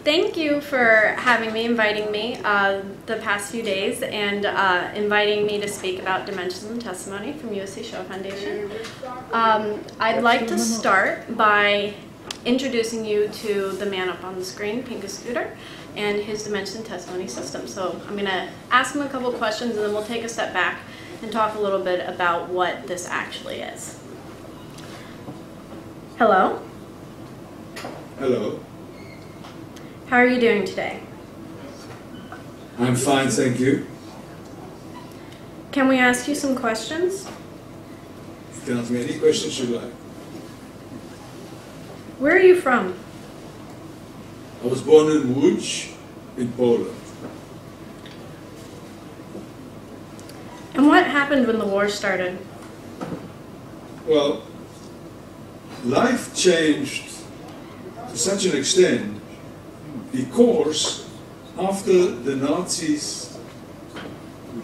Thank you for inviting me the past few days and inviting me to speak about Dimensions and Testimony from USC Shoah Foundation. I'd like to start by introducing you to the man up on the screen, Pinka Scooter, and his Dimensions and Testimony system. So I'm going to ask him a couple questions and then we'll take a step back and talk a little bit about what this actually is. Hello? Hello. How are you doing today? I'm fine, thank you. Can we ask you some questions? You can ask me any questions you like. Where are you from? I was born in Łódź, in Poland. And what happened when the war started? Well, life changed to such an extent because after the Nazis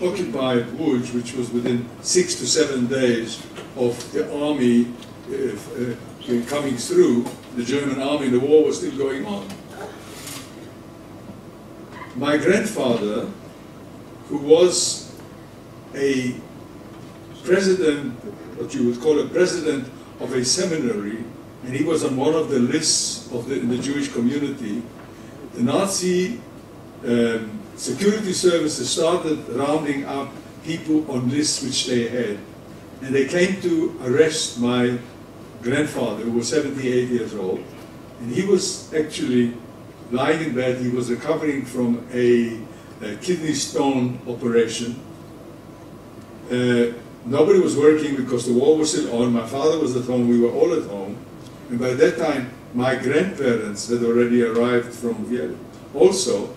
occupied Łódź, which was within 6 to 7 days of the army coming through, the German army, the war was still going on. My grandfather, who was a president, what you would call a president of a seminary, and he was on one of the lists of in the Jewish community, the Nazi security services started rounding up people on lists which they had. And they came to arrest my grandfather, who was 78 years old. And he was actually lying in bed. He was recovering from a kidney stone operation. Nobody was working because the war was still on. My father was at home. We were all at home. And by that time, my grandparents had already arrived from Vienna. Also,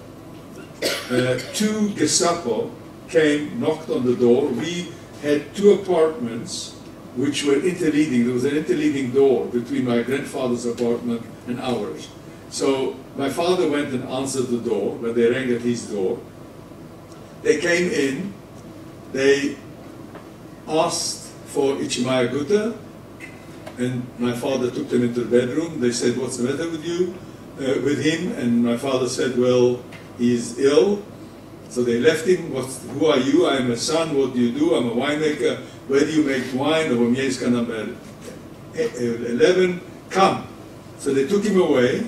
2 Gestapo came, knocked on the door. We had 2 apartments which were interleading. There was an interleading door between my grandfather's apartment and ours. So my father went and answered the door when they rang at his door. They came in. They asked for Ichimaya Gutta. And my father took them into the bedroom. They said, "What's the matter with you, with him?" And my father said, "Well, he's ill." So they left him. "Who are you?" "I'm a son. What do you do?" "I'm a winemaker." "Where do you make wine?" "Over Miejska number 11. "Come." So they took him away,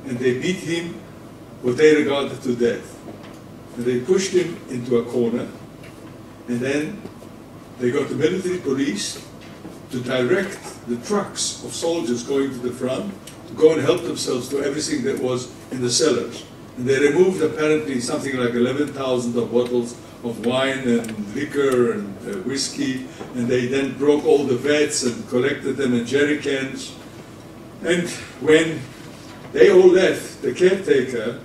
and they beat him, what they regarded to death. And they pushed him into a corner, and then they got the military police to direct the trucks of soldiers going to the front to go and help themselves to everything that was in the cellars. And they removed apparently something like 11,000 bottles of wine and liquor and whiskey, and they then broke all the vats and collected them in jerry cans. And when they all left, the caretaker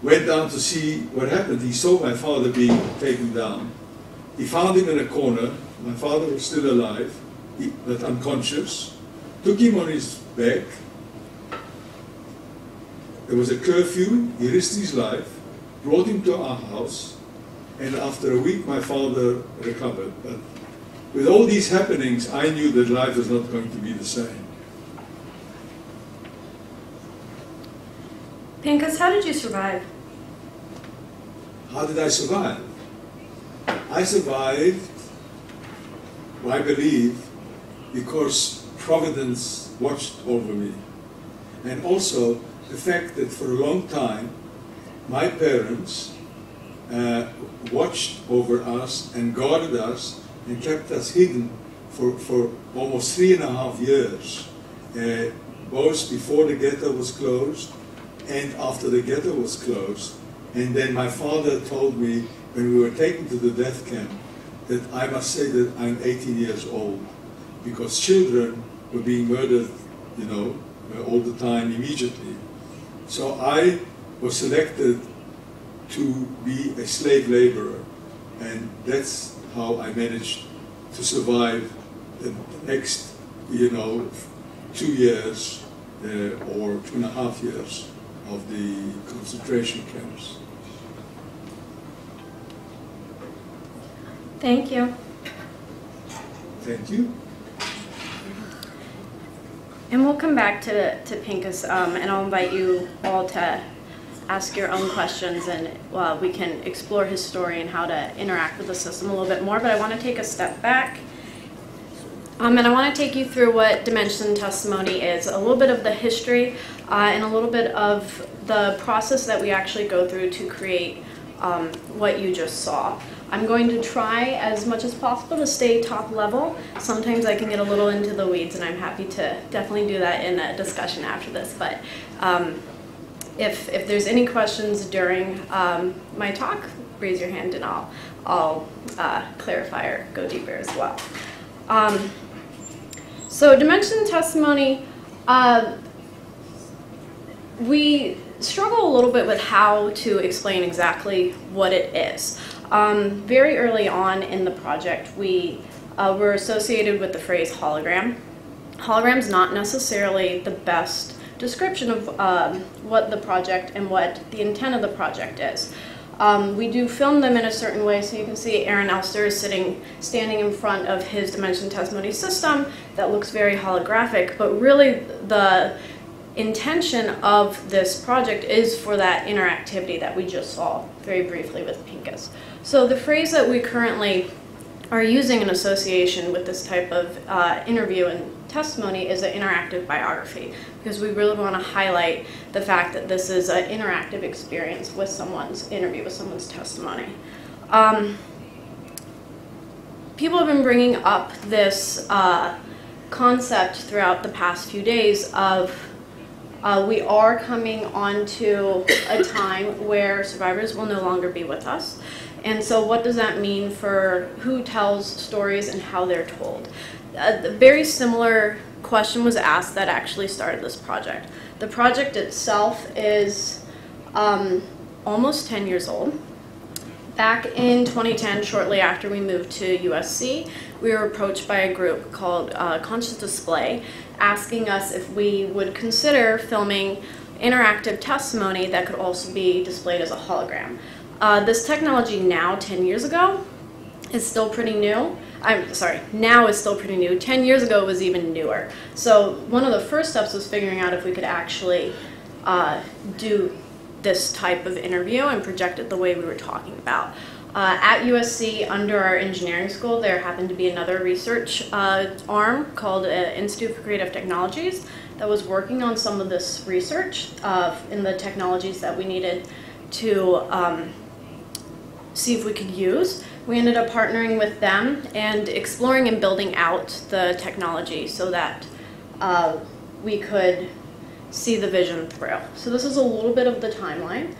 went down to see what happened. He saw my father being taken down. He found him in a corner. My father was still alive, but unconscious. Took him on his back. There was a curfew. He risked his life, brought him to our house, and after a week my father recovered. But with all these happenings, I knew that life was not going to be the same. Pinkas, how did you survive? How did I survive? I survived, I believe, because Providence watched over me. And also the fact that for a long time, my parents watched over us and guarded us and kept us hidden for almost 3.5 years, both before the ghetto was closed and after the ghetto was closed. And then my father told me when we were taken to the death camp that I must say that I'm 18 years old, because children were being murdered, you know, all the time, immediately. So I was selected to be a slave laborer, and that's how I managed to survive the next, you know, 2 years or 2.5 years of the concentration camps. Thank you. Thank you. And we'll come back to Pincus, and I'll invite you all to ask your own questions, and we can explore his story and how to interact with the system a little bit more. But I want to take a step back, and I want to take you through what dimension testimony is, a little bit of the history, and a little bit of the process that we actually go through to create what you just saw. I'm going to try as much as possible to stay top level. Sometimes I can get a little into the weeds, and I'm happy to definitely do that in a discussion after this. But if there's any questions during my talk, raise your hand and I'll clarify or go deeper as well. So dimension testimony, we struggle a little bit with how to explain exactly what it is. Very early on in the project, we were associated with the phrase hologram. Hologram's not necessarily the best description of what the project and what the intent of the project is. We do film them in a certain way, so you can see Aaron Elster is standing in front of his dimension testimony system that looks very holographic, but really the intention of this project is for that interactivity that we just saw very briefly with Pincus. So the phrase that we currently are using in association with this type of interview and testimony is an interactive biography, because we really want to highlight the fact that this is an interactive experience with someone's interview, with someone's testimony. People have been bringing up this concept throughout the past few days of we are coming onto a time where survivors will no longer be with us. And so what does that mean for who tells stories and how they're told? A very similar question was asked that actually started this project. The project itself is almost 10 years old. Back in 2010, shortly after we moved to USC, we were approached by a group called Conscious Display, asking us if we would consider filming interactive testimony that could also be displayed as a hologram. This technology now, 10 years ago, is still pretty new. I'm sorry, now is still pretty new. 10 years ago it was even newer. So one of the first steps was figuring out if we could actually do this type of interview and project it the way we were talking about. At USC, under our engineering school, there happened to be another research arm called Institute for Creative Technologies that was working on some of this research in the technologies that we needed to see if we could use. We ended up partnering with them and exploring and building out the technology so that we could see the vision through. So this is a little bit of the timeline.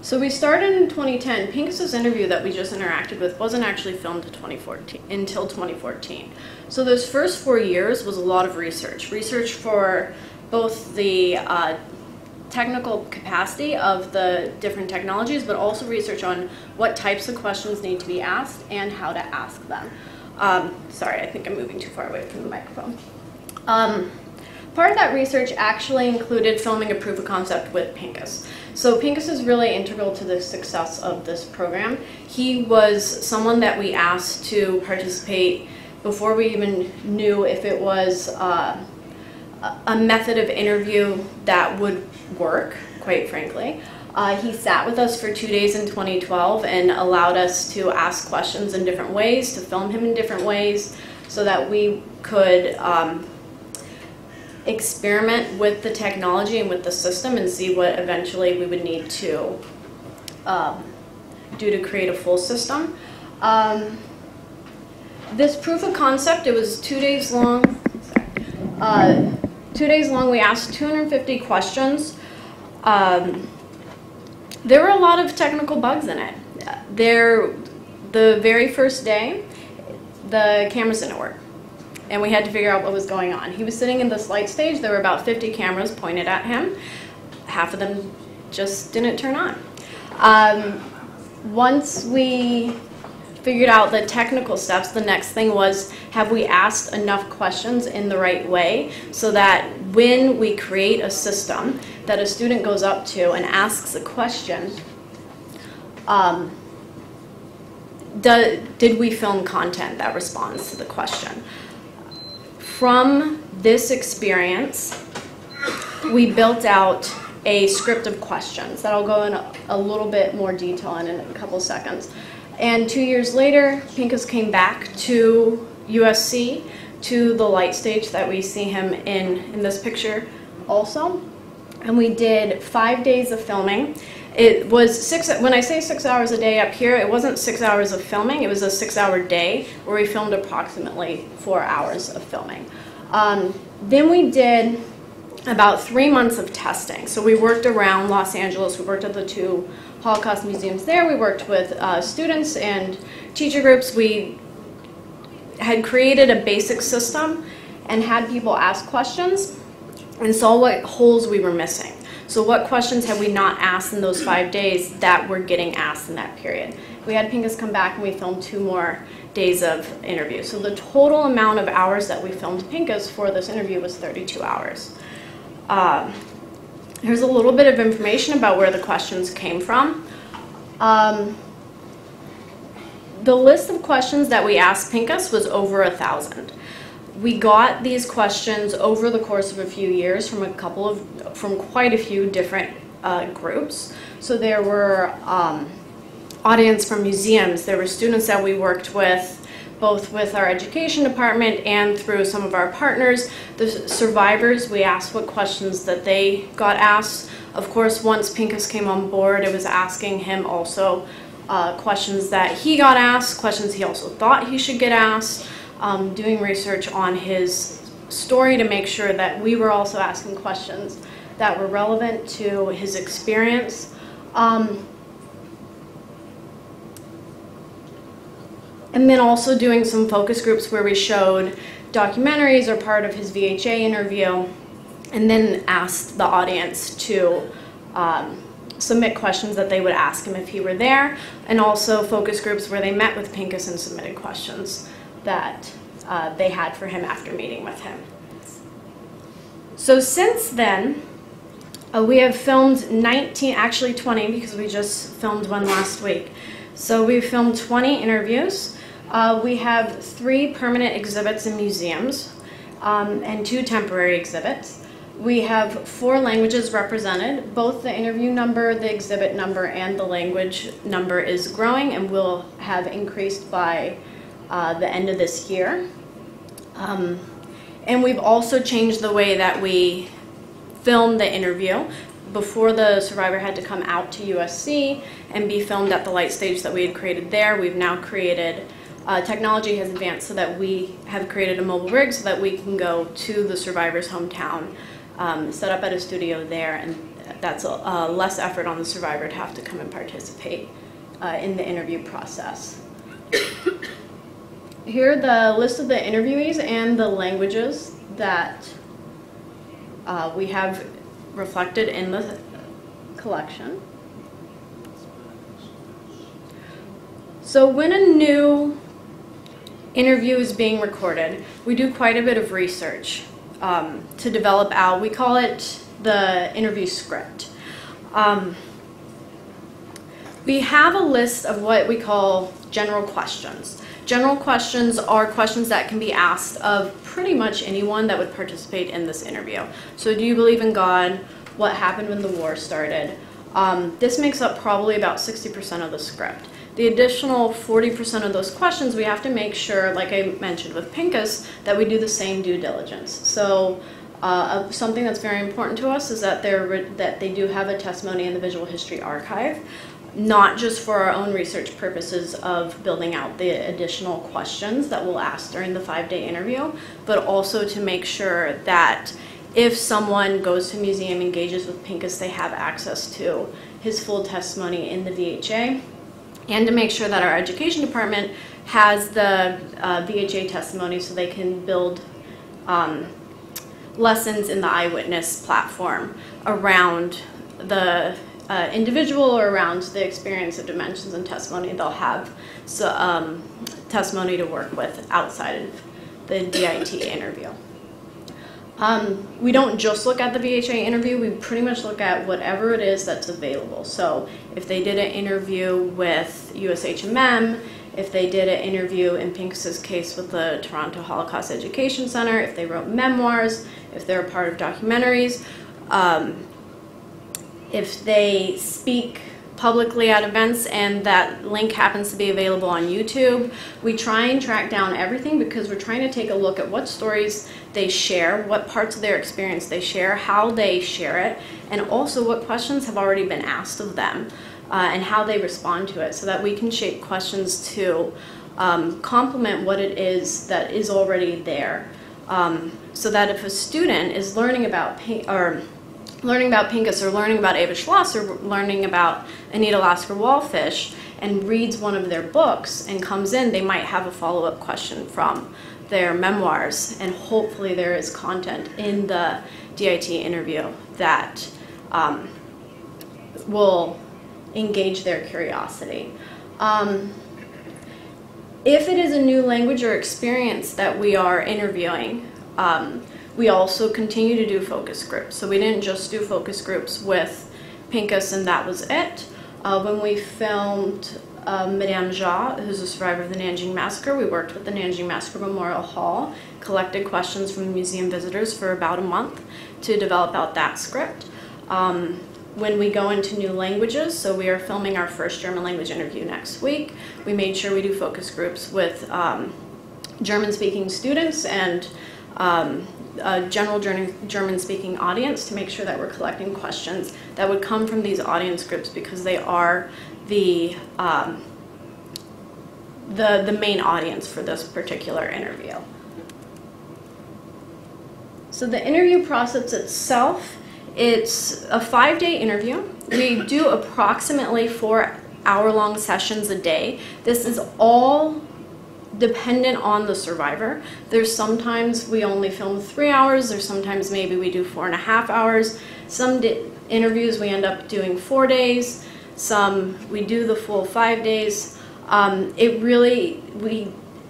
So we started in 2010. Pincus's interview that we just interacted with wasn't actually filmed until 2014. So those first 4 years was a lot of research. Research for both the technical capacity of the different technologies, but also research on what types of questions need to be asked and how to ask them. Sorry, I think I'm moving too far away from the microphone. Part of that research actually included filming a proof of concept with Pincus. So Pincus is really integral to the success of this program. He was someone that we asked to participate before we even knew if it was a method of interview that would work, quite frankly. He sat with us for 2 days in 2012 and allowed us to ask questions in different ways, to film him in different ways, so that we could experiment with the technology and with the system and see what eventually we would need to do to create a full system. This proof of concept, it was 2 days long. 2 days long, we asked 250 questions. There were a lot of technical bugs in it. The very first day, the cameras didn't work, and we had to figure out what was going on. He was sitting in this light stage. There were about 50 cameras pointed at him. Half of them just didn't turn on. Once we figured out the technical steps, the next thing was, have we asked enough questions in the right way so that when we create a system that a student goes up to and asks a question, did we film content that responds to the question? from this experience, we built out a script of questions that I'll go in a little bit more detail in a couple seconds. And 2 years later, Pincus came back to USC, to the light stage that we see him in this picture also. And we did 5 days of filming. It was when I say 6 hours a day up here, it wasn't 6 hours of filming, it was a 6-hour day where we filmed approximately 4 hours of filming. Then we did about 3 months of testing. So we worked around Los Angeles, we worked at the 2 Holocaust museums there, we worked with students and teacher groups. We had created a basic system and had people ask questions and saw what holes we were missing. So what questions had we not asked in those 5 days that were getting asked in that period? We had Pincus come back and we filmed 2 more days of interview. So the total amount of hours that we filmed Pincus for this interview was 32 hours. Here's a little bit of information about where the questions came from. The list of questions that we asked Pincus was over 1,000. We got these questions over the course of a few years from quite a few different groups. So there were audience from museums, there were students that we worked with, both with our education department and through some of our partners. The survivors, we asked what questions that they got asked. Of course, once Pincus came on board, it was asking him also questions that he got asked, questions he also thought he should get asked, doing research on his story to make sure that we were also asking questions that were relevant to his experience. And then also doing some focus groups where we showed documentaries or part of his VHA interview, and then asked the audience to submit questions that they would ask him if he were there, and also focus groups where they met with Pincus and submitted questions that they had for him after meeting with him. So since then, we have filmed 19, actually 20, because we just filmed one last week. So we've filmed 20 interviews. We have 3 permanent exhibits in museums and 2 temporary exhibits. We have 4 languages represented. Both the interview number, the exhibit number, and the language number is growing and will have increased by the end of this year. And we've also changed the way that we film the interview. Before, the survivor had to come out to USC and be filmed at the light stage that we had created there. We've now created, technology has advanced so that we have created a mobile rig so that we can go to the survivor's hometown, set up at a studio there, and that's less effort on the survivor to have to come and participate in the interview process. Here are the list of the interviewees and the languages that we have reflected in the collection. So when a new interview is being recorded, we do quite a bit of research to develop out, we call it the interview script. We have a list of what we call general questions. General questions are questions that can be asked of pretty much anyone that would participate in this interview. So do you believe in God? What happened when the war started? This makes up probably about 60% of the script. The additional 40% of those questions, we have to make sure, like I mentioned with Pincus, that we do the same due diligence. So something that's very important to us is that they do have a testimony in the Visual History Archive, not just for our own research purposes of building out the additional questions that we'll ask during the 5-day interview, but also to make sure that if someone goes to a museum, engages with Pincus, they have access to his full testimony in the VHA, and to make sure that our education department has the VHA testimony so they can build lessons in the eyewitness platform around the individual or around the experience of dimensions and testimony. They'll have testimony to work with outside of the DIT interview. We don't just look at the VHA interview, we pretty much look at whatever it is that's available. So if they did an interview with USHMM if they did an interview in Pincus's case with the Toronto Holocaust Education Center, if they wrote memoirs, if they're a part of documentaries, if they speak publicly at events and that link happens to be available on YouTube. We try and track down everything because we're trying to take a look at what stories they share, what parts of their experience they share, how they share it, and also what questions have already been asked of them and how they respond to it, so that we can shape questions to complement what it is that is already there. So that if a student is learning about Pincus or learning about Ava Schloss or learning about Anita Lasker Wallfish and reads one of their books and comes in, they might have a follow-up question from their memoirs, and hopefully there is content in the DIT interview that will engage their curiosity. If it is a new language or experience that we are interviewing, we also continue to do focus groups. So we didn't just do focus groups with Pincus and that was it. When we filmed Madame Jha, who's a survivor of the Nanjing Massacre, we worked with the Nanjing Massacre Memorial Hall, collected questions from museum visitors for about a month to develop out that script. When we go into new languages, so we are filming our first German language interview next week, we made sure we do focus groups with German-speaking students and a general German-speaking audience to make sure that we're collecting questions that would come from these audience groups, because they are the main audience for this particular interview. So the interview process itself, it's a 5-day interview. We do approximately 4 hour-long sessions a day. This is all dependent on the survivor. There's sometimes we only film 3 hours, or sometimes maybe we do 4.5 hours. Some interviews we end up doing 4 days, some we do the full 5 days.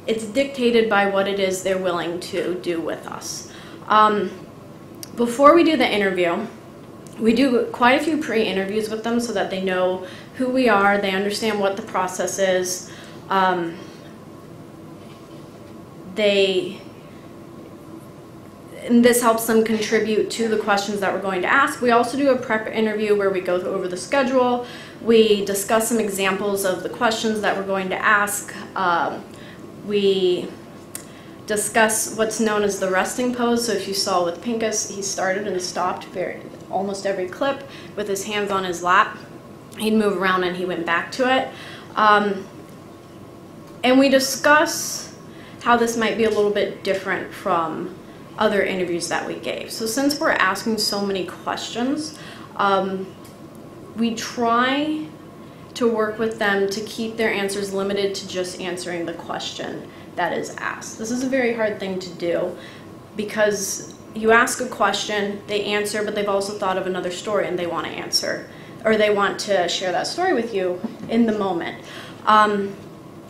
It's dictated by what it is they're willing to do with us. Before we do the interview, we do quite a few pre-interviews with them so that they know who we are, they understand what the process is. And this helps them contribute to the questions that we're going to ask. We also do a prep interview where we go over the schedule. We discuss some examples of the questions that we're going to ask. We discuss what's known as the resting pose. So if you saw with Pincus, he started and stopped almost every clip with his hands on his lap. He'd move around and he went back to it. And we discuss how this might be a little bit different from other interviews that we gave. So since we're asking so many questions, we try to work with them to keep their answers limited to just answering the question that is asked. This is a very hard thing to do, because you ask a question, they answer, but they've also thought of another story and they want to answer, or they want to share that story with you in the moment.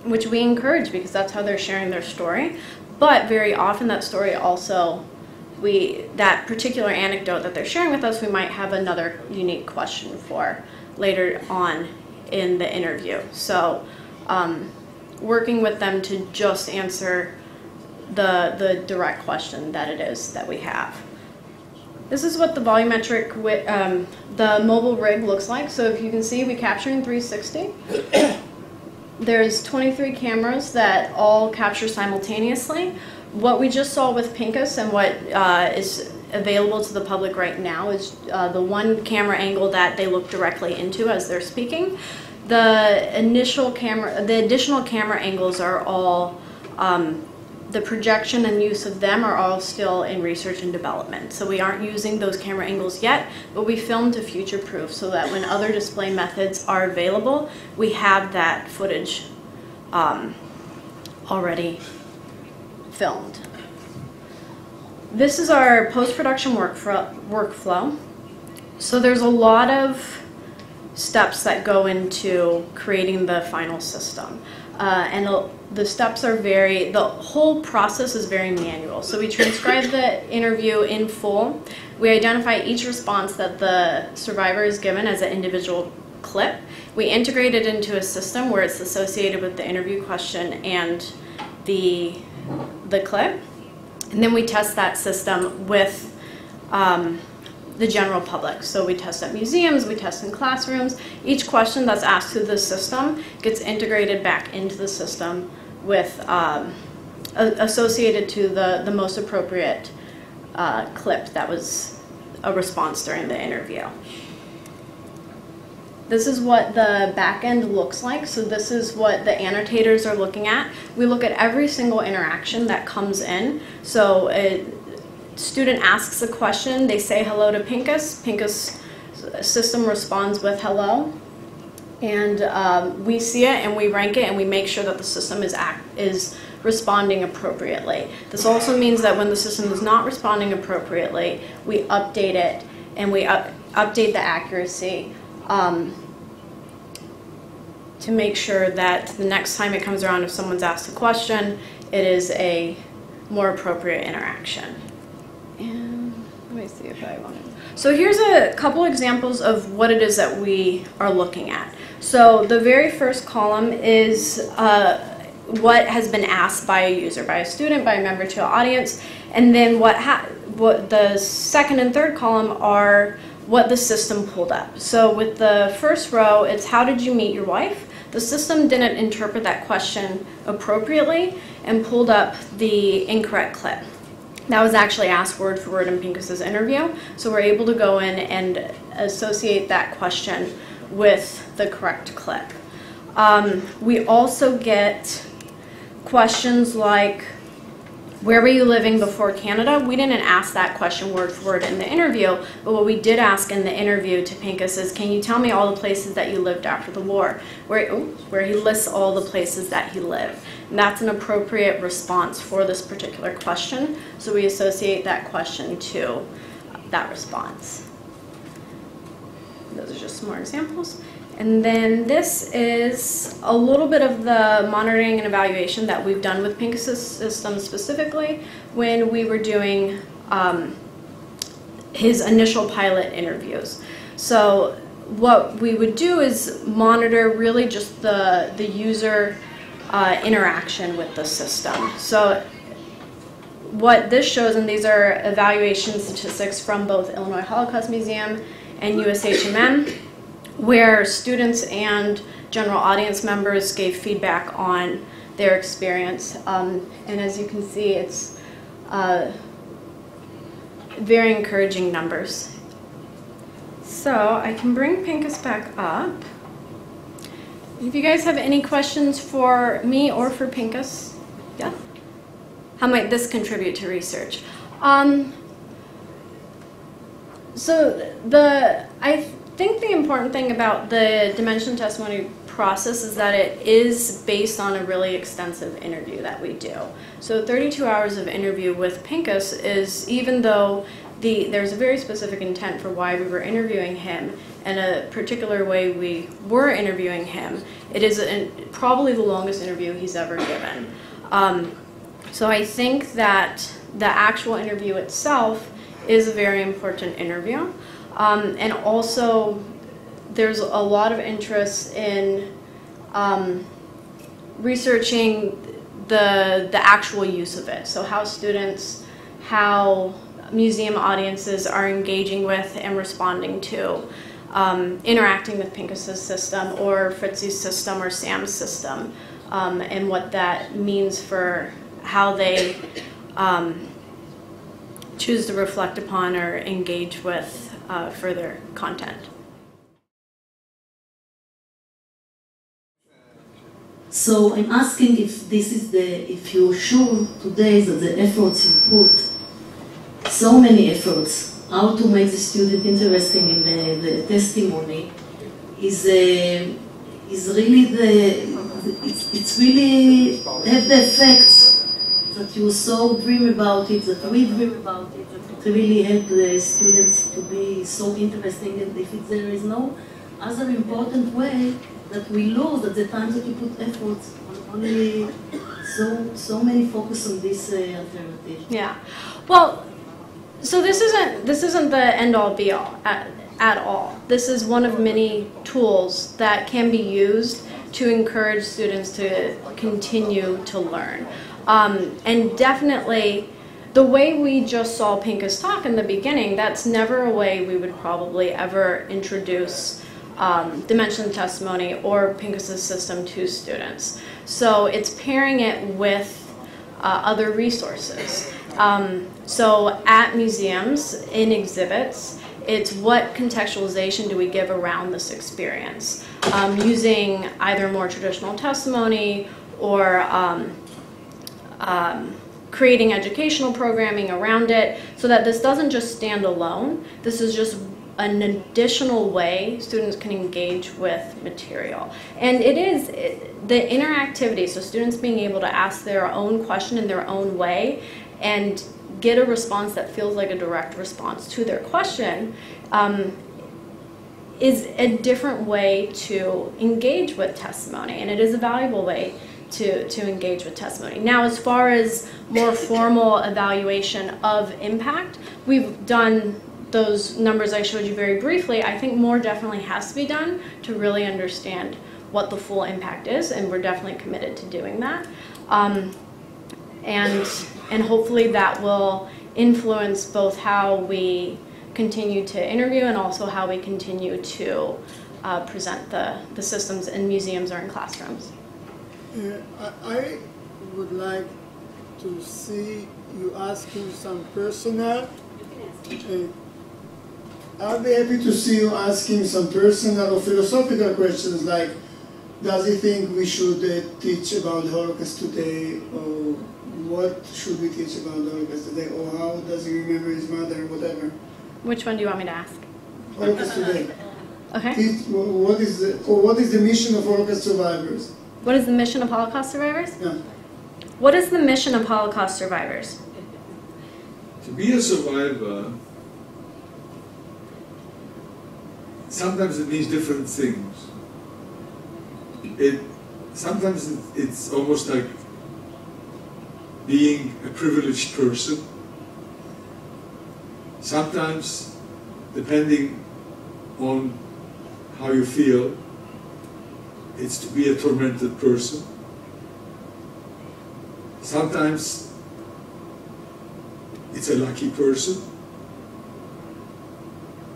Which we encourage, because that's how they're sharing their story. But very often that story also, that particular anecdote that they're sharing with us, we might have another unique question for later on in the interview. So working with them to just answer the direct question that it is that we have. This is what the volumetric, the mobile rig looks like. So if you can see, we capture in 360. There's 23 cameras that all capture simultaneously. What we just saw with Pincus and what is available to the public right now is the one camera angle that they look directly into as they're speaking. The additional camera angles are all, the projection and use of them are all still in research and development. So we aren't using those camera angles yet, but we filmed to future-proof so that when other display methods are available, we have that footage already filmed. This is our post-production workflow. So there's a lot of steps that go into creating the final system. And the steps are the whole process is very manual. So we transcribe the interview in full. We identify each response that the survivor is given as an individual clip. We integrate it into a system where it's associated with the interview question and the clip. And then we test that system with the general public. So we test at museums, we test in classrooms. Each question that's asked through the system gets integrated back into the system with associated to the most appropriate clip that was a response during the interview. This is what the back end looks like. So this is what the annotators are looking at. We look at every single interaction that comes in. So a student asks a question, they say hello to Pincus. Pincus system responds with hello. And we see it and we rank it and we make sure that the system is responding appropriately. This also means that when the system is not responding appropriately, we update it and we update the accuracy to make sure that the next time it comes around, if someone's asked a question, it is a more appropriate interaction. And let me see if I want to. So here's a couple examples of what it is that we are looking at. So the very first column is what has been asked by a user, by a student, by a member to an audience, and then what the second and third column are what the system pulled up. So with the first row, it's how did you meet your wife? The system didn't interpret that question appropriately and pulled up the incorrect clip. That was actually asked word for word in Pincus's interview, so we're able to go in and associate that question with the correct clip. We also get questions like, where were you living before Canada? We didn't ask that question word for word in the interview, but what we did ask in the interview to Pincus is, can you tell me all the places that you lived after the war? Where he lists all the places that he lived. And that's an appropriate response for this particular question, so we associate that question to that response. Those are just some more examples. And then this is a little bit of the monitoring and evaluation that we've done with Pincus's system specifically when we were doing his initial pilot interviews. So what we would do is monitor really just the user interaction with the system. So what this shows, and these are evaluation statistics from both Illinois Holocaust Museum and USHMM, where students and general audience members gave feedback on their experience. And as you can see, it's very encouraging numbers. So I can bring Pincus back up. If you guys have any questions for me or for Pincus, yeah? How might this contribute to research? I think the important thing about the dimension testimony process is that it is based on a really extensive interview that we do. So 32 hours of interview with Pincus is, even though there's a very specific intent for why we were interviewing him and a particular way we were interviewing him, it is probably the longest interview he's ever given. So I think that the actual interview itself is a very important interview. And also, there's a lot of interest in researching the actual use of it. So how students, how museum audiences are engaging with and responding to, interacting with Pincus's system or Fritzi's system or Sam's system, and what that means for how they choose to reflect upon or engage with further content. So I'm asking if you're sure today that the efforts you put, so many efforts, how to make the student interesting in the testimony, is really it's really have the effects that you so dream about it, that we dream about it, that it really help the students to be so interesting, and if there is no other important way that we lose at the time that you put efforts on only so many focus on this alternative. Yeah, well, so this isn't the end all be all. at all. This is one of many tools that can be used to encourage students to continue to learn. And definitely, the way we just saw Pinka's talk in the beginning, that's never a way we would probably ever introduce dimension testimony or Pincus's system to students. So it's pairing it with other resources. So at museums, in exhibits, it's what contextualization do we give around this experience, using either more traditional testimony or creating educational programming around it, so that this doesn't just stand alone. This is just an additional way students can engage with material. And it is the interactivity, so students being able to ask their own question in their own way and get a response that feels like a direct response to their question, is a different way to engage with testimony, and it is a valuable way to engage with testimony. Now, as far as more formal evaluation of impact, we've done those numbers I showed you very briefly. I think more definitely has to be done to really understand what the full impact is, and we're definitely committed to doing that. And hopefully that will influence both how we continue to interview and also how we continue to present the systems in museums or in classrooms. I would like to see you asking some personal. I'll be happy to see you asking some personal or philosophical questions like, does he think we should teach about the Holocaust today, or what should we teach about the Holocaust today, or how does he remember his mother, or whatever? Which one do you want me to ask? Holocaust today. Okay. What is the mission of Holocaust survivors? What is the mission of Holocaust survivors? Yeah. What is the mission of Holocaust survivors? To be a survivor, sometimes it means different things. Sometimes it's almost like being a privileged person. Sometimes, depending on how you feel, it's to be a tormented person. Sometimes it's a lucky person.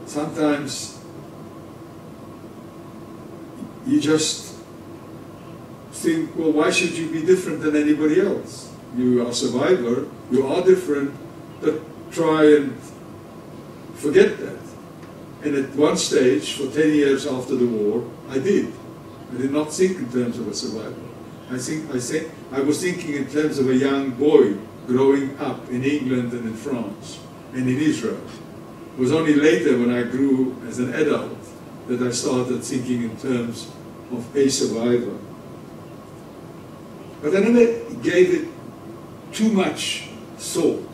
Sometimes you just think, well, why should you be different than anybody else? You are a survivor, you are different, but try and forget that. And at one stage, for 10 years after the war, I did. I did not think in terms of a survivor. I was thinking in terms of a young boy growing up in England and in France and in Israel. It was only later, when I grew as an adult, that I started thinking in terms of a survivor. But I never gave it too much thought.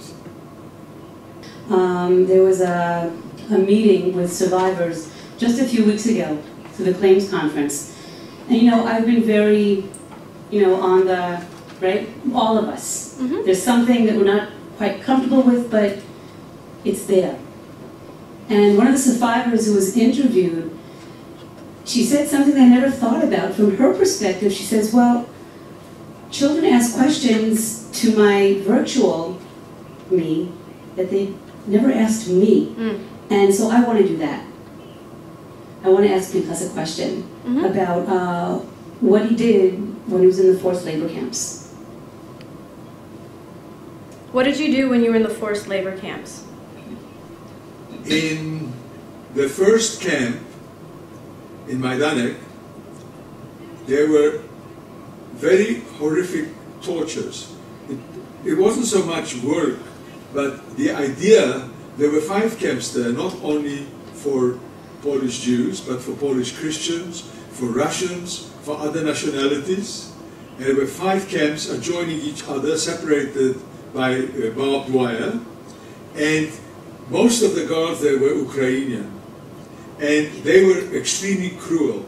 There was a meeting with survivors just a few weeks ago for the claims conference. And you know, I've been very, on the, right, all of us. Mm-hmm. There's something that we're not quite comfortable with, but it's there. And one of the survivors who was interviewed, she said something I never thought about from her perspective. She says, well, children ask questions to my virtual me that they never asked me. Mm. And so I want to do that. I want to ask Pinkas a question about what he did when he was in the forced labor camps. What did you do when you were in the forced labor camps? In the first camp in Maidanak, there were very horrific tortures. It wasn't so much work, but the idea, there were 5 camps there, not only for Polish Jews, but for Polish Christians, for Russians, for other nationalities. And there were 5 camps adjoining each other, separated by barbed wire. And most of the guards there were Ukrainian. And they were extremely cruel.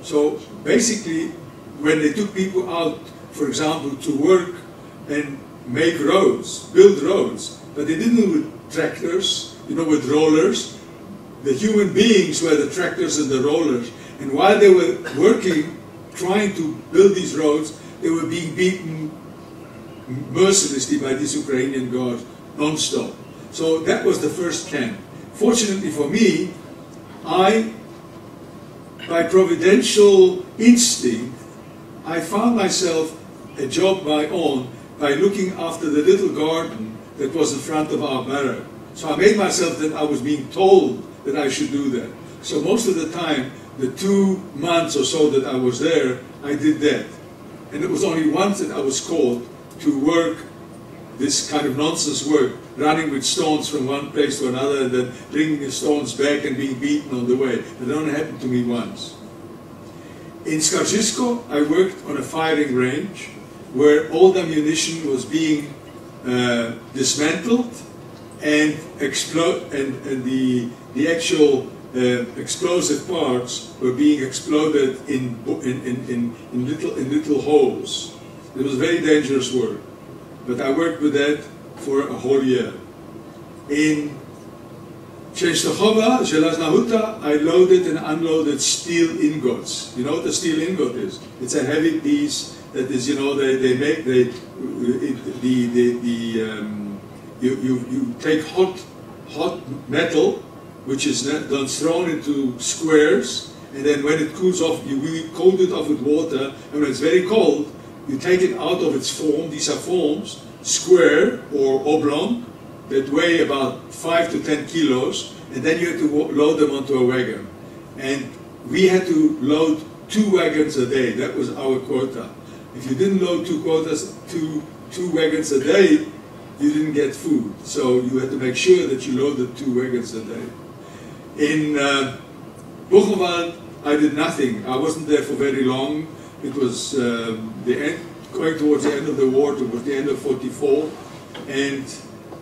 So basically, when they took people out, for example, to work and make roads, build roads, but they didn't do it with tractors, with rollers. the human beings were the tractors and the rollers. And while they were working, trying to build these roads, they were being beaten mercilessly by these Ukrainian guards non-stop. So that was the first camp. Fortunately for me, by providential instinct, I found myself a job my own by looking after the little garden that was in front of our barrack. So I made myself that I was being told that I should do that. So most of the time, the 2 months or so that I was there, I did that. And it was only once that I was called to work this kind of nonsense work, running with stones from one place to another and then bringing the stones back and being beaten on the way. It only happened to me once. In Skaržisko, I worked on a firing range where old ammunition was being dismantled and the actual explosive parts were being exploded in little holes. It was very dangerous work, but I worked with that for a whole year. In Częstochowa, Żelazna Huta, I loaded and unloaded steel ingots. You know what a steel ingot is? It's a heavy piece that is, you know, you take hot metal, which is then thrown into squares, and then when it cools off, you cool it off with water, and when it's very cold, you take it out of its form. These are forms, square or oblong, that weigh about 5 to 10 kilos, and then you have to load them onto a wagon. And we had to load 2 wagons a day. That was our quota. If you didn't load 2 wagons a day, you didn't get food. So you had to make sure that you loaded 2 wagons a day. In Buchenwald, I did nothing. I wasn't there for very long. It was going towards the end of the war, towards the end of '44, and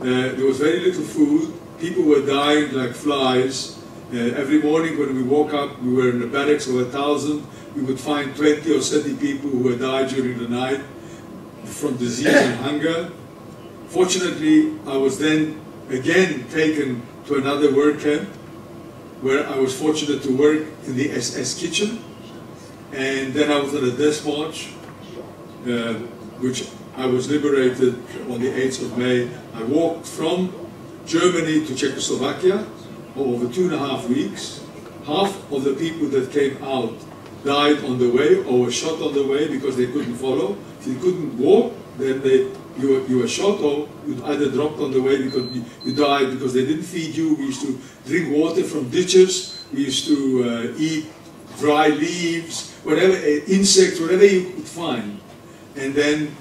there was very little food. People were dying like flies. Every morning when we woke up, we were in the barracks of 1,000. We would find 20 or 30 people who had died during the night from disease and hunger. Fortunately, I was then again taken to another work camp, where I was fortunate to work in the SS kitchen. And then I was on a death march, which I was liberated on the 8th of May. I walked from Germany to Czechoslovakia over 2.5 weeks. Half of the people that came out died on the way or were shot on the way because they couldn't follow. If you couldn't walk, then you were shot, or you either dropped on the way because you died because they didn't feed you. We used to drink water from ditches. We used to eat dry leaves, whatever, insects, whatever you could find. And then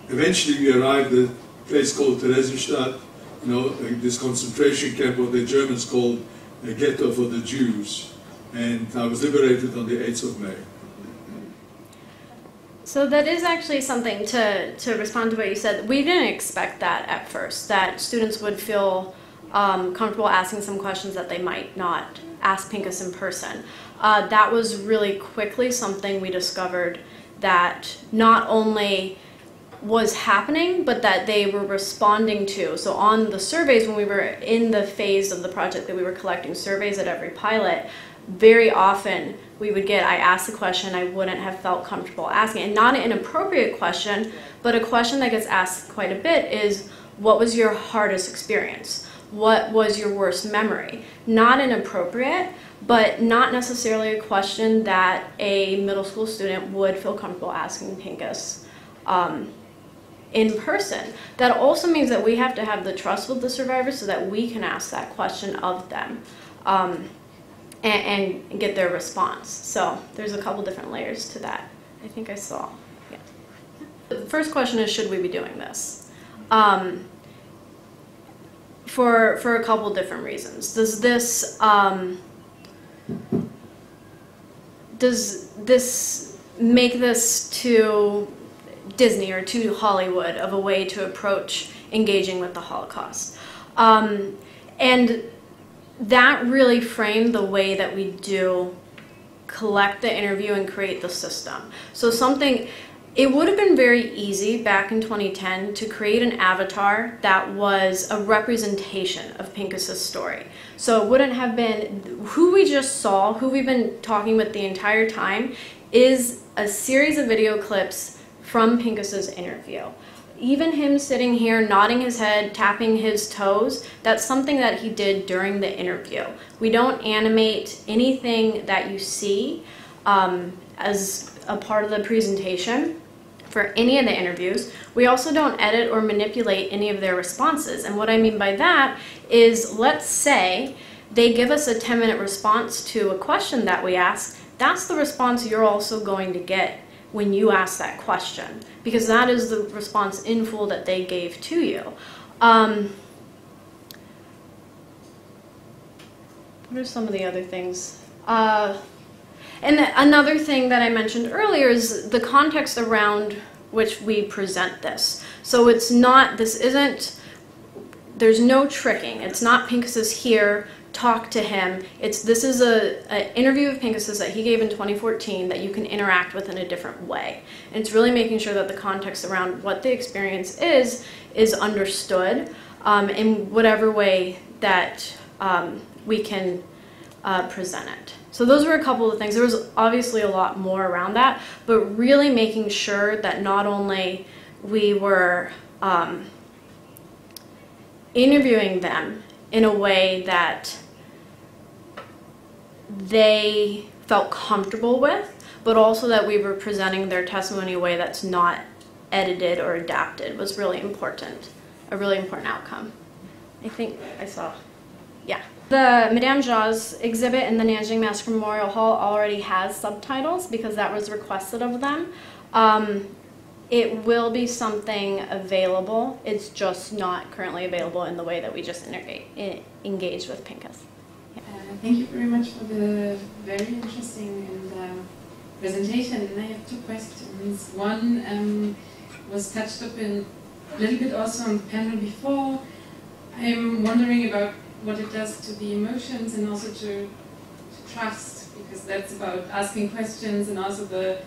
eventually we arrived at a place called Theresienstadt, you know, this concentration camp, what the Germans called a ghetto for the Jews. And I was liberated on the 8th of May. So that is actually something to respond to what you said. We didn't expect that at first, that students would feel comfortable asking some questions that they might not ask Pinchas in person. That was really quickly something we discovered that not only was happening, but that they were responding to. So on the surveys, when we were in the phase of the project that we were collecting surveys at every pilot, very often we would get, I asked a question I wouldn't have felt comfortable asking. And not an inappropriate question, but a question that gets asked quite a bit is, what was your hardest experience? What was your worst memory? Not inappropriate, but not necessarily a question that a middle school student would feel comfortable asking Pinchas in person. That also means that we have to have the trust with the survivors so that we can ask that question of them and get their response. So there's a couple different layers to that. I think I saw. Yeah. The first question is, should we be doing this? For a couple different reasons. Does this make this too Disney or too Hollywood of a way to approach engaging with the Holocaust? And that really framed the way that we do collect the interview and create the system. So something, It would have been very easy back in 2010 to create an avatar that was a representation of Pincus's story. So it wouldn't have been who we just saw, who we've been talking with the entire time, is a series of video clips from Pincus's interview. Even him sitting here, nodding his head, tapping his toes, that's something that he did during the interview. We don't animate anything that you see as a part of the presentation for any of the interviews. We also don't edit or manipulate any of their responses. And what I mean by that is, let's say they give us a 10-minute response to a question that we ask. That's the response you're also going to get when you ask that question, because that is the response in full that they gave to you. What are some of the other things? And another thing that I mentioned earlier is the context around which we present this. So it's not, there's no tricking. It's not Pincus is here, talk to him. This is an interview of Pincus's that he gave in 2014 that you can interact with in a different way. And it's really making sure that the context around what the experience is understood in whatever way that we can present it. So those were a couple of things. There was obviously a lot more around that, but really making sure that not only we were interviewing them in a way that they felt comfortable with, but also that we were presenting their testimony in a way that's not edited or adapted was really important, a really important outcome. I think I saw, yeah. The Madame Ja's exhibit in the Nanjing Massacre Memorial Hall already has subtitles because that was requested of them. It will be something available. It's just not currently available in the way that we just engaged with Pincus. Yeah. Thank you very much for the very interesting and presentation. And I have two questions. One was touched up in a little bit also on the panel before. I'm wondering about what it does to the emotions and also to trust, because that's about asking questions and also the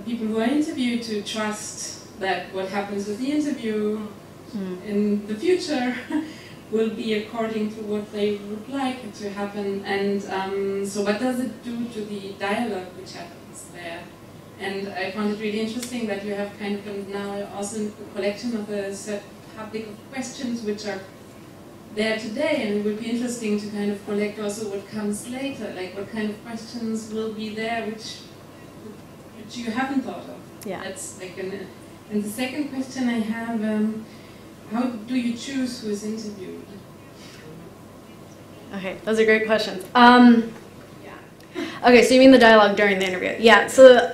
people who are interviewed to trust that what happens with the interview in the future will be according to what they would like it to happen. And so what does it do to the dialogue which happens there? And I found it really interesting that you have kind of now also a collection of a set public of questions which are there today, and it would be interesting to kind of collect also what comes later, like what kind of questions will be there which you haven't thought of. Yeah. That's like and the second question I have, how do you choose who is interviewed? Okay, those are great questions. Okay, so you mean the dialogue during the interview. Yeah, so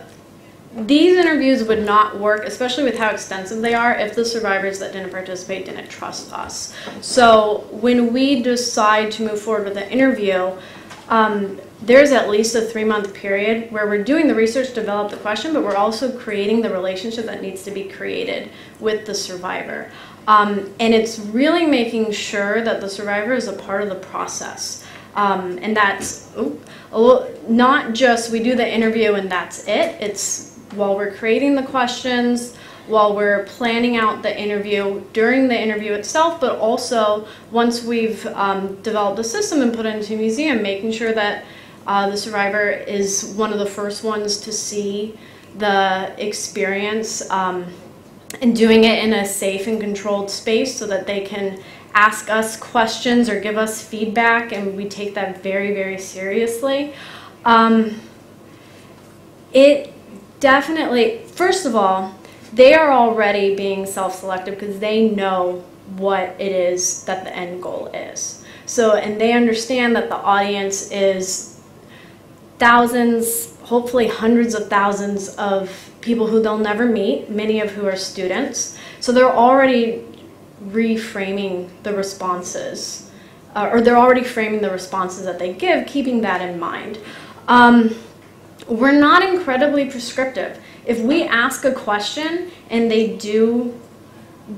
these interviews would not work, especially with how extensive they are, if the survivors that didn't participate didn't trust us. So when we decide to move forward with the interview, there's at least a 3-month period where we're doing the research to develop the question, but we're also creating the relationship that needs to be created with the survivor. And it's really making sure that the survivor is a part of the process. And that's not just we do the interview and that's it. It's while we're creating the questions, while we're planning out the interview, during the interview itself, but also once we've developed the system and put it into a museum, making sure that the survivor is one of the first ones to see the experience and doing it in a safe and controlled space so that they can ask us questions or give us feedback, and we take that very, very seriously. It definitely, first of all, they are already being self-selective because they know what it is that the end goal is. So, and they understand that the audience is thousands, hopefully hundreds of thousands of people who they'll never meet, many of who are students. So they're already reframing the responses, or they're already framing the responses that they give, keeping that in mind. We're not incredibly prescriptive. If we ask a question and they do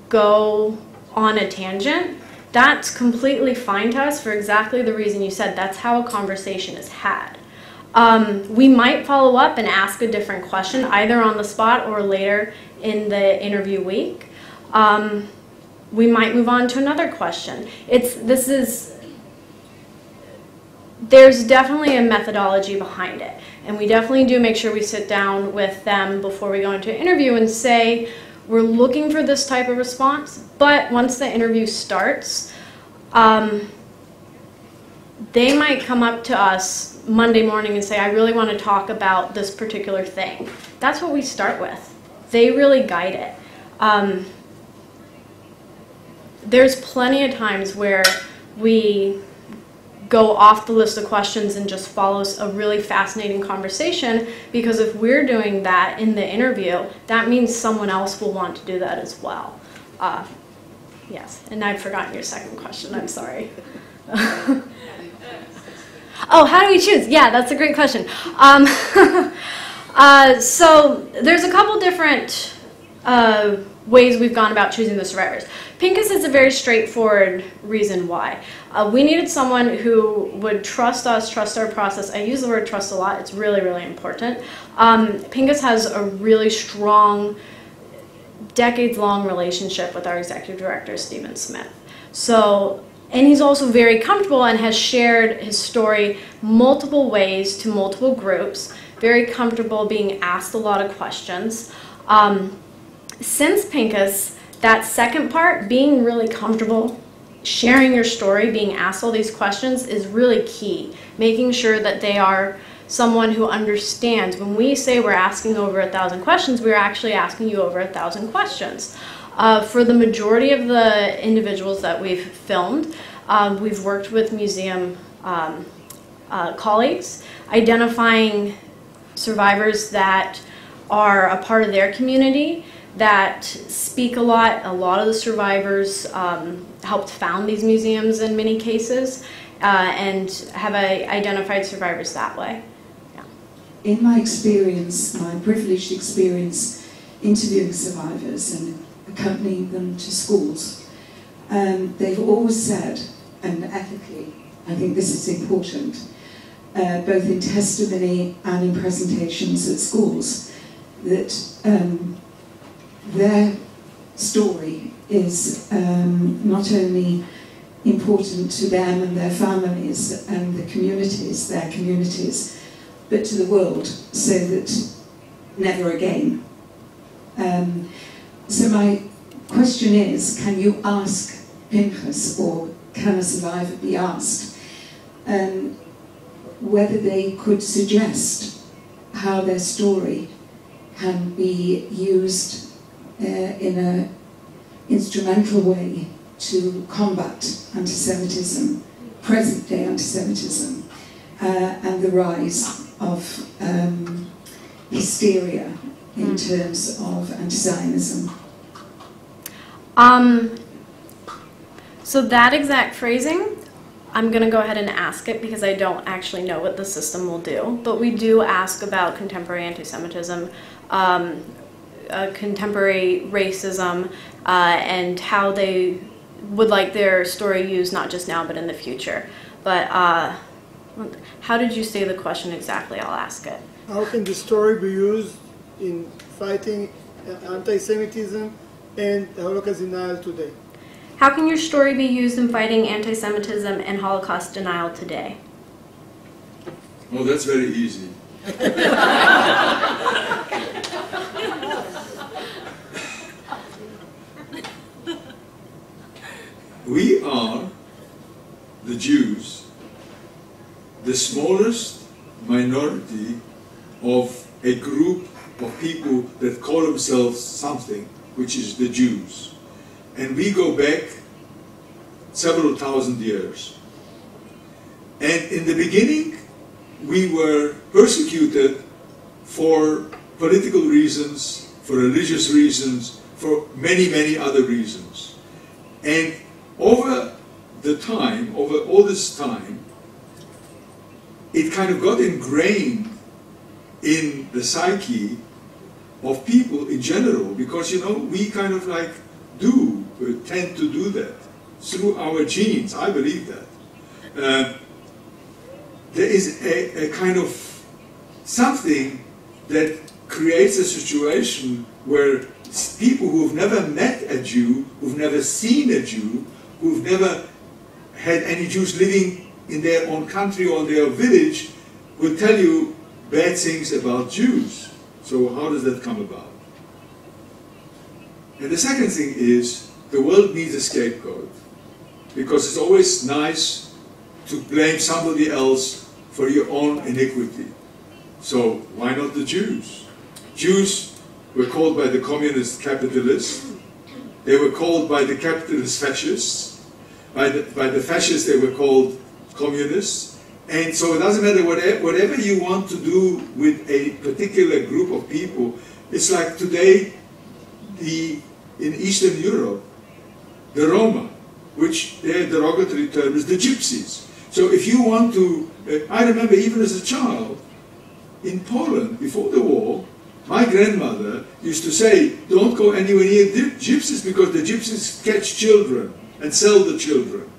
go on a tangent, that's completely fine to us for exactly the reason you said. That's how a conversation is had. We might follow up and ask a different question, either on the spot or later in the interview week. We might move on to another question. There's definitely a methodology behind it, and we definitely do make sure we sit down with them before we go into an interview and say, we're looking for this type of response, but once the interview starts, they might come up to us Monday morning and say, I really want to talk about this particular thing. That's what we start with. They really guide it. There's plenty of times where we go off the list of questions and just follows a really fascinating conversation, because if we're doing that in the interview, that means someone else will want to do that as well. Yes, and I've forgotten your second question, I'm sorry. Oh, how do we choose? Yeah, that's a great question. So there's a couple different ways we've gone about choosing the survivors. Pincus is a very straightforward reason why. We needed someone who would trust us, trust our process. I use the word trust a lot. It's really, really important. Pincus has a really strong, decades-long relationship with our executive director, Stephen Smith. And he's also very comfortable and has shared his story multiple ways to multiple groups, very comfortable being asked a lot of questions. Since Pincus, that second part, being really comfortable, sharing your story, being asked all these questions, is really key. Making sure that they are someone who understands. When we say we're asking over 1,000 questions, we're actually asking you over 1,000 questions. For the majority of the individuals that we've filmed, we've worked with museum colleagues, identifying survivors that are a part of their community, that speak a lot. A lot of the survivors helped found these museums in many cases, and have identified survivors that way. Yeah. In my experience, my privileged experience interviewing survivors and accompanying them to schools, they've always said, and ethically, I think this is important, both in testimony and in presentations at schools, that their story is not only important to them and their families and the communities, their communities, but to the world, so that never again. So my question is, can you ask Pincus, or can a survivor be asked, whether they could suggest how their story can be used in an instrumental way to combat anti-Semitism, present-day anti-Semitism, and the rise of hysteria in terms of anti-Zionism? So that exact phrasing, I'm going to go ahead and ask it because I don't actually know what the system will do. But we do ask about contemporary anti-Semitism, contemporary racism, and how they would like their story used, not just now, but in the future. But how did you say the question exactly? I'll ask it. How can the story be used in fighting anti-Semitism and Holocaust denial today? How can your story be used in fighting anti-Semitism and Holocaust denial today? Oh, that's very easy. We are, the Jews, the smallest minority of a group of people that call themselves something, which is the Jews. And we go back several thousand years. And in the beginning, we were persecuted for political reasons, for religious reasons, for many, many other reasons. And over all this time, it kind of got ingrained in the psyche of people in general, because, you know, we kind of like tend to do that through our genes. I believe that. There is a kind of something that creates a situation where people who've never met a Jew, who've never seen a Jew, who've never had any Jews living in their own country or in their village, will tell you bad things about Jews. So how does that come about? And the second thing is, the world needs a scapegoat. Because it's always nice to blame somebody else for your own iniquity. So why not the Jews? Jews were called by the communist capitalists. They were called by the capitalist fascists. By the fascists they were called communists. And so it doesn't matter whatever you want to do with a particular group of people. It's like today in Eastern Europe, the Roma, which their derogatory term is the gypsies. So if you want to, I remember even as a child, in Poland, before the war, my grandmother used to say, don't go anywhere near gypsies because the gypsies catch children and sell the children.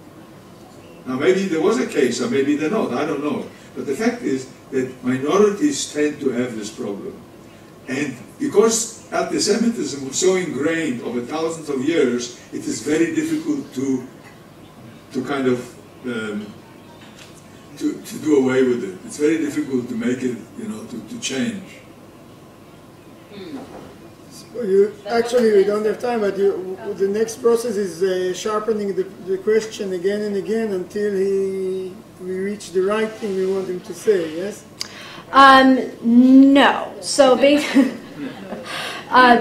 Now maybe there was a case, or maybe they're not, I don't know. But the fact is that minorities tend to have this problem. And because anti-Semitism was so ingrained over thousands of years, it is very difficult to kind of to do away with it. It's very difficult to make it, you know, to change. So actually, we don't have time, but the next process is sharpening the question again and again until we reach the right thing we want him to say, yes? No. So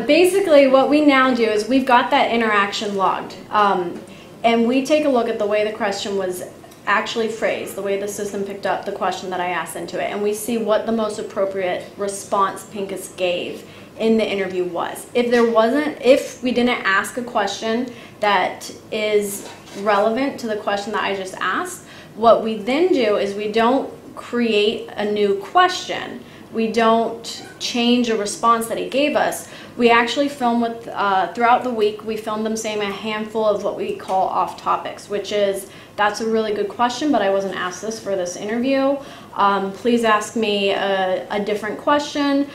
basically what we now do is we've got that interaction logged. And we take a look at the way the question was actually phrased, the way the system picked up the question that I asked into it, and we see what the most appropriate response Pincus gave in the interview was. If we didn't ask a question that is relevant to the question that I just asked, what we then do is we don't create a new question. We don't change a response that he gave us. We actually film with, throughout the week, we film them saying a handful of what we call off topics, which is, that's a really good question, but I wasn't asked this for this interview. Please ask me a different question.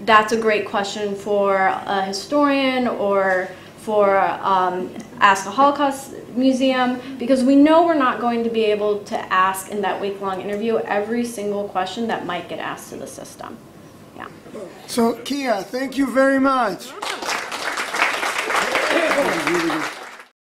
That's a great question for a historian or for Ask a Holocaust Museum, because we know we're not going to be able to ask in that week-long interview every single question that might get asked to the system. Yeah. So, Kia, thank you very much.